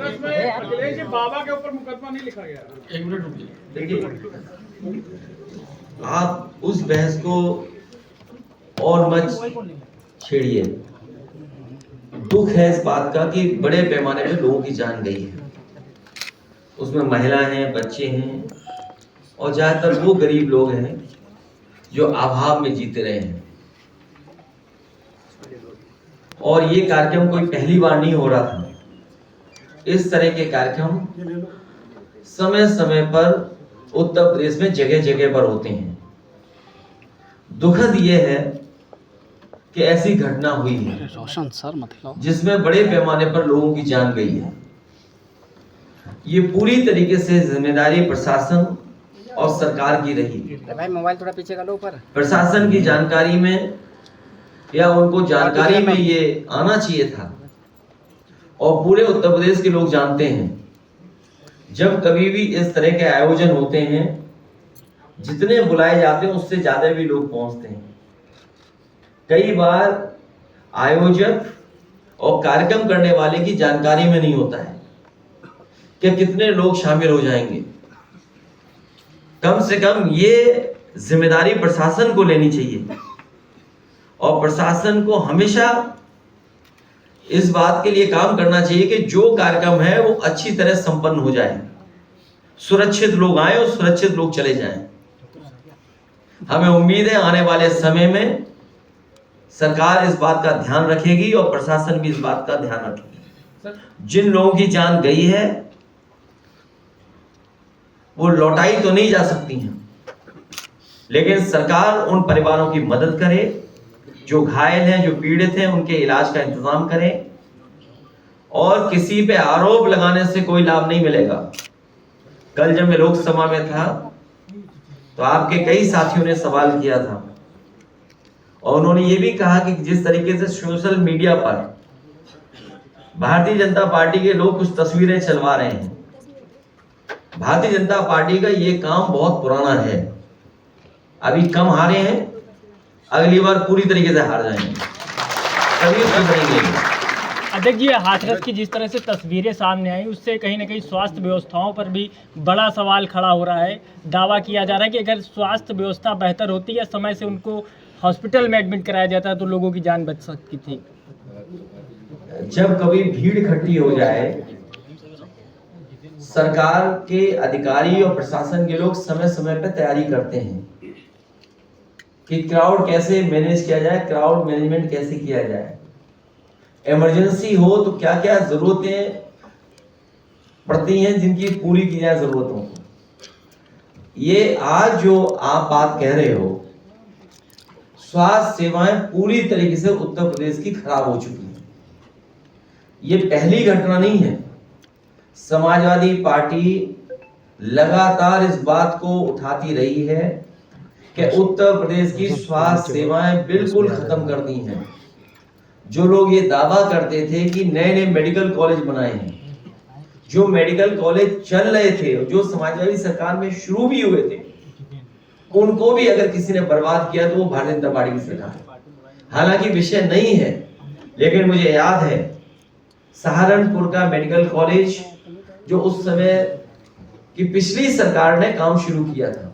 उसमें अखिलेश जी बाबा के ऊपर मुकदमा नहीं लिखा गया। एक मिनट रुकिए। देखिए, आप उस बहस को और मत छेड़िए। दुख है इस बात का कि बड़े पैमाने पे लोगों की जान गई है, उसमें महिला हैं, बच्चे हैं और ज्यादातर वो गरीब लोग हैं जो अभाव में जीते रहे हैं। और ये कार्यक्रम कोई पहली बार नहीं हो रहा था। इस तरह के कार्यक्रम समय समय पर उत्तर प्रदेश में जगह जगह पर होते हैं। दुखद यह है कि ऐसी घटना हुई है रोशन सर मतलब जिसमें बड़े पैमाने पर लोगों की जान गई है। ये पूरी तरीके से जिम्मेदारी प्रशासन और सरकार की रही। भाई मोबाइल थोड़ा पीछे कर लो ऊपर। प्रशासन की जानकारी में या उनको जानकारी में ये आना चाहिए था। और पूरे उत्तर प्रदेश के लोग जानते हैं, जब कभी भी इस तरह के आयोजन होते हैं, जितने बुलाए जाते हैं उससे ज्यादा भी लोग पहुंचते हैं। कई बार आयोजक और कार्यक्रम करने वाले की जानकारी में नहीं होता है कि कितने लोग शामिल हो जाएंगे। कम से कम ये जिम्मेदारी प्रशासन को लेनी चाहिए और प्रशासन को हमेशा इस बात के लिए काम करना चाहिए कि जो कार्यक्रम है वो अच्छी तरह संपन्न हो जाए, सुरक्षित लोग आए और सुरक्षित लोग चले जाएं। हमें उम्मीद है आने वाले समय में सरकार इस बात का ध्यान रखेगी और प्रशासन भी इस बात का ध्यान रखेगी। जिन लोगों की जान गई है वो लौटाई तो नहीं जा सकती हैं, लेकिन सरकार उन परिवारों की मदद करे जो घायल हैं, जो पीड़ित हैं, उनके इलाज का इंतजाम करें। और किसी पे आरोप लगाने से कोई लाभ नहीं मिलेगा। कल जब मैं लोकसभा में था तो आपके कई साथियों ने सवाल किया था और उन्होंने ये भी कहा कि जिस तरीके से सोशल मीडिया पर भारतीय जनता पार्टी के लोग कुछ तस्वीरें चलवा रहे हैं, भारतीय जनता पार्टी का ये काम बहुत पुराना है। अभी कम हारे हैं, अगली बार पूरी तरीके से हार जाएंगे, तभी बनेंगे। अध्यक्ष जी, हाथरस की जिस तरह से तस्वीरें सामने आई उससे कहीं ना कहीं स्वास्थ्य व्यवस्थाओं पर भी बड़ा सवाल खड़ा हो रहा है। दावा किया जा रहा है कि अगर स्वास्थ्य व्यवस्था बेहतर होती या समय से उनको हॉस्पिटल में एडमिट कराया जाता तो लोगों की जान बच सकती थी। जब कभी भीड़ इकट्ठी हो जाए, सरकार के अधिकारी और प्रशासन के लोग समय समय पर तैयारी करते हैं कि क्राउड कैसे मैनेज किया जाए, क्राउड मैनेजमेंट कैसे किया जाए। इमरजेंसी हो तो क्या क्या जरूरतें पड़ती हैं जिनकी पूरी की जाए जरूरतों को। ये आज जो आप बात कह रहे हो, स्वास्थ्य सेवाएं पूरी तरीके से उत्तर प्रदेश की खराब हो चुकी हैं। ये पहली घटना नहीं है। समाजवादी पार्टी लगातार इस बात को उठाती रही है कि उत्तर प्रदेश की स्वास्थ्य सेवाएं बिल्कुल खत्म कर दी हैं। जो लोग ये दावा करते थे कि नए नए मेडिकल कॉलेज बनाए हैं, जो मेडिकल कॉलेज चल रहे थे, जो समाजवादी सरकार में शुरू भी हुए थे, उनको भी अगर किसी ने बर्बाद किया तो वो भारतीय जनता पार्टी की सरकार है। हालांकि विषय नहीं है, लेकिन मुझे याद है सहारनपुर का मेडिकल कॉलेज जो उस समय की पिछली सरकार ने काम शुरू किया था,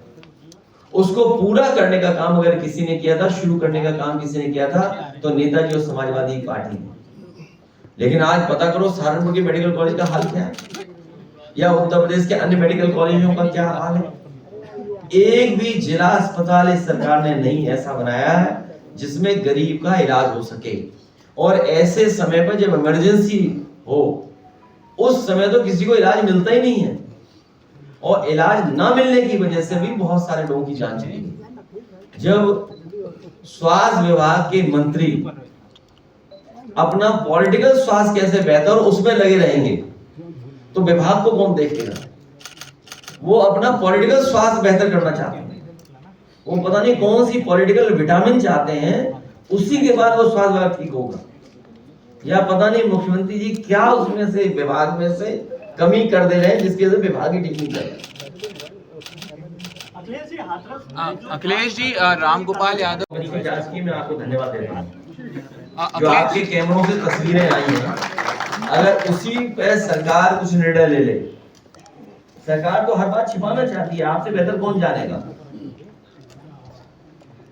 उसको पूरा करने का काम अगर किसी ने किया था, शुरू करने का काम किसी ने किया था तो नेताजी और समाजवादी पार्टी ने। लेकिन आज पता करो सहारनपुर के मेडिकल कॉलेज का हाल क्या है या उत्तर प्रदेश के अन्य मेडिकल कॉलेजों का क्या हाल है। एक भी जिला अस्पताल इस सरकार ने नहीं ऐसा बनाया है जिसमें गरीब का इलाज हो सके। और ऐसे समय पर जब इमरजेंसी हो उस समय तो किसी को इलाज मिलता ही नहीं है, और इलाज ना मिलने की वजह से भी बहुत सारे लोगों की जान चली गई। जब स्वास्थ्य विभाग के मंत्री अपना पॉलिटिकल स्वास्थ्य कैसे बेहतर उसमें लगे रहेंगे तो विभाग को कौन देखेगा। वो अपना पॉलिटिकल स्वास्थ्य बेहतर करना चाहते हैं, वो पता नहीं कौन सी पॉलिटिकल विटामिन चाहते हैं, उसी के बाद वो स्वास्थ्य विभाग ठीक होगा। या पता नहीं मुख्यमंत्री जी क्या उसमें से विभाग में से कमी कर दे रहे हैं जिसकी वजह से विभाग ही ठीक नहीं कर रहे। अखिलेश जी, रामगोपाल यादव की जांच की मैं आपको धन्यवाद दे रहा हूँ। जो आपके कैमरों से तस्वीरें आई हैं अगर उसी पे सरकार कुछ निर्णय ले ले, सरकार तो हर बात छिपाना चाहती है, आपसे बेहतर कौन जानेगा।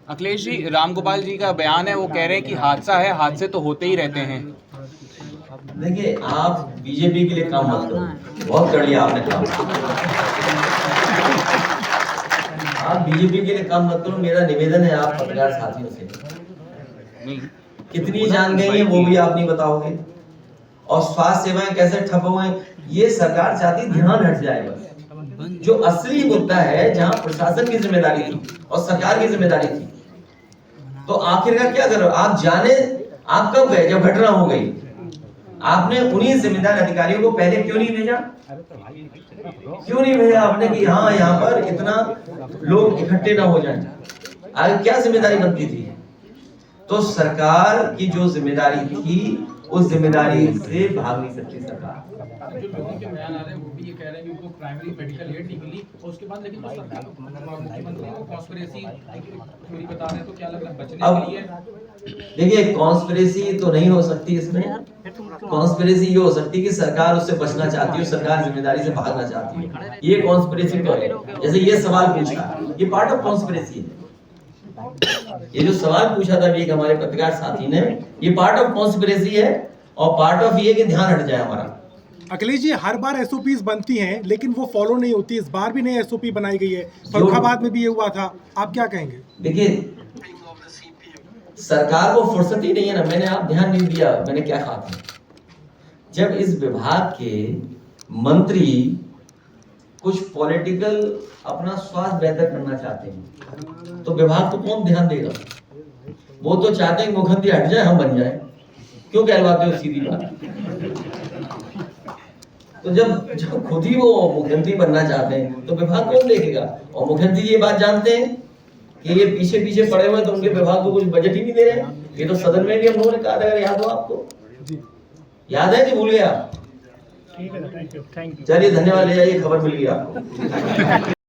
अखिलेश जी, रामगोपाल जी का बयान है, वो कह रहे हैं कि हादसा है, हादसे तो होते ही रहते हैं। देखिए, आप बीजेपी के लिए काम मत करो, बहुत कर लिया आपने काम। आप बीजेपी के लिए काम मत करो, मेरा निवेदन है आप पत्रकार साथियों से, कितनी जान गई है वो भी आप नहीं बताओगे, और स्वास्थ्य सेवाएं कैसे ठप हुए, ये सरकार चाहती ध्यान हट जाए बस। जो असली मुद्दा है, जहां प्रशासन की जिम्मेदारी थी और सरकार की जिम्मेदारी थी, तो आखिरकार क्या करो आप जाने, आप कब गए जब घटना हो गई, आपने उन्हीं जिम्मेदार अधिकारियों को पहले क्यों नहीं भेजा, क्यों नहीं भेजा आपने कि हाँ यहाँ पर इतना लोग इकट्ठे ना हो जाएं, आगे क्या जिम्मेदारी बनती थी। तो सरकार की जो जिम्मेदारी थी उस जिम्मेदारी से भाग नहीं सकती सरकार। जो लोगों के बयान आ रहे हैं वो भी ये कह रहे हैं कि उनको प्राइमरी मेडिकल एड नहीं मिली, और उसके बाद लेकिन सरकार मुख्यमंत्री को कॉन्स्पिरेसी थ्योरी बता रहे हैं, तो क्या लग रहा है बचने के लिए? देखिए, कॉन्स्पिरेसी तो नहीं हो सकती इसमें, कॉन्स्पिरेसी ये हो सकती है कि सरकार उससे बचना चाहती है, सरकार जिम्मेदारी से भागना चाहती है, ये कॉन्स्पिरेसी तो है। जैसे ये सवाल पूछा, ये पार्ट ऑफ कॉन्स्पिरेसी है। ये जो सवाल पूछा था एक हमारे पत्रकार साथी ने, ये पार्ट ऑफ कॉन्स्पिरेसी है, और पार्ट ऑफ ये कि ध्यान हट जाए हमारा। अखिलेश जी, हर बार एसओपीज बनती हैं लेकिन वो फॉलो नहीं होती, इस बार भी नई एसओपी बनाई गई है, फर्रुखाबाद में भी ये हुआ था, आप क्या कहेंगे? देखिए, सरकार को फुर्सत ही नहीं है ना, मैंने आप ध्यान नहीं दिया मैंने क्या कहा था। जब इस विभाग के मंत्री कुछ पॉलिटिकल अपना स्वास्थ्य बेहतर करना चाहते हैं, तो विभाग को कौन ध्यान देगा। वो तो चाहते हैं मुखंडी हट जाए, हम बन जाए, क्यों कहलवाते हो, सीधी बात। तो जब खुद ही वो मुख्यमंत्री बनना चाहते हैं तो विभाग कौन देखेगा। और मुख्यमंत्री ये बात जानते हैं कि ये पीछे पीछे पड़े हुए, तो उनके विभाग को कुछ बजट ही नहीं दे रहे। ये तो सदन में भी हम लोगों ने कहा था, अगर याद हो आपको, याद है कि भूल गए आप? ठीक है, थैंक यू। चलिए, धन्यवाद, ले जाइए, खबर मिल गई आपको।